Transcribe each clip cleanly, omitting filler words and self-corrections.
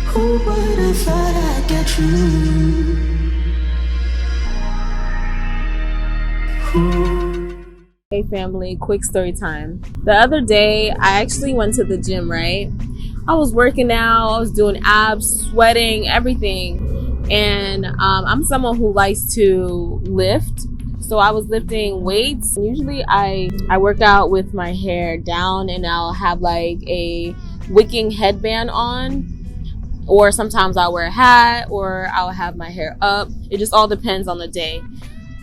Who would have thought I'd get you? Hey family, quick story time. The other day, I actually went to the gym, right? I was working out, I was doing abs, sweating, everything. And I'm someone who likes to lift. So I was lifting weights. Usually I work out with my hair down and I'll have like a wicking headband on. Or sometimes I'll wear a hat or I'll have my hair up. It just all depends on the day.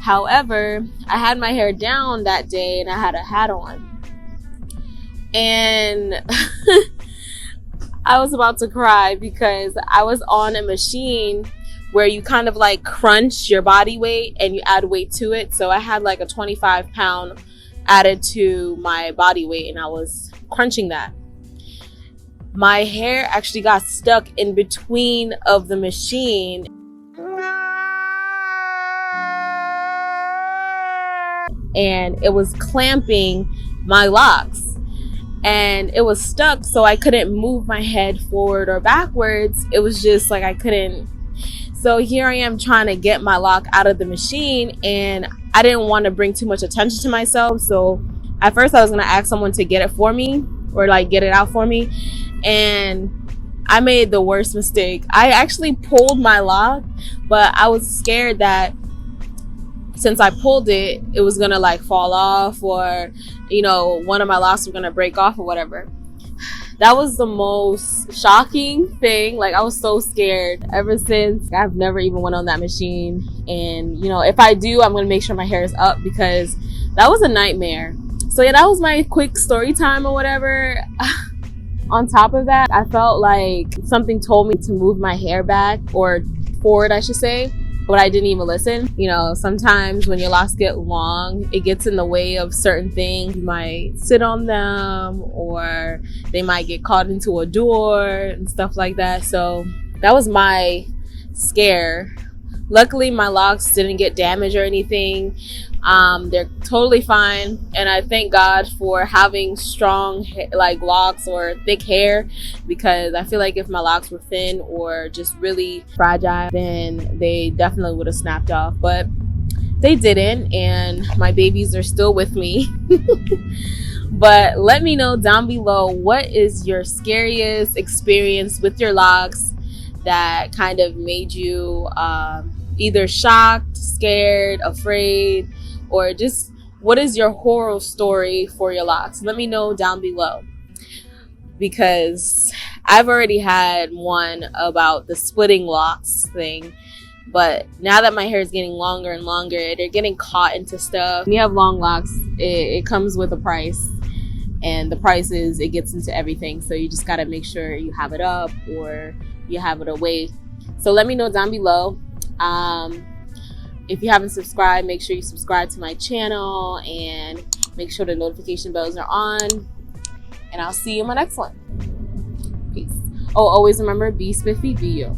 However, I had my hair down that day and I had a hat on. And I was about to cry because I was on a machine where you kind of like crunch your body weight and you add weight to it. So I had like a 25-pound added to my body weight and I was crunching that. My hair actually got stuck in between of the machine. And it was clamping my locks. And it was stuck, so I couldn't move my head forward or backwards. It was just like I couldn't. So here I am trying to get my lock out of the machine, and I didn't want to bring too much attention to myself. So at first I was gonna ask someone to get it for me or like get it out for me. And I made the worst mistake. I actually pulled my lock, but I was scared that since I pulled it, it was gonna like fall off or, you know, one of my locks were gonna break off or whatever. That was the most shocking thing. Like I was so scared. Ever since, I've never even went on that machine. And you know, if I do, I'm gonna make sure my hair is up because that was a nightmare. So yeah, that was my quick story time or whatever. On top of that, I felt like something told me to move my hair back or forward, I should say, but I didn't even listen. You know, sometimes when your locks get long, it gets in the way of certain things. You might sit on them or they might get caught into a door and stuff like that. So that was my scare. Luckily, my locks didn't get damaged or anything. They're totally fine, and I thank God for having strong like locks or thick hair, because I feel like if my locks were thin or just really fragile, then they definitely would have snapped off, but they didn't, and my babies are still with me. But let me know down below, what is your scariest experience with your locks that kind of made you either shocked, scared, afraid, or just what is your horror story for your locks? Let me know down below, because I've already had one about the splitting locks thing, but now that my hair is getting longer and longer, they're getting caught into stuff. When you have long locks, it comes with a price, and the price is it gets into everything, so you just got to make sure you have it up or you have it away. So let me know down below. If you haven't subscribed, make sure you subscribe to my channel and make sure the notification bells are on, and I'll see you in my next one. Peace. Oh, always remember, be spiffy, be you.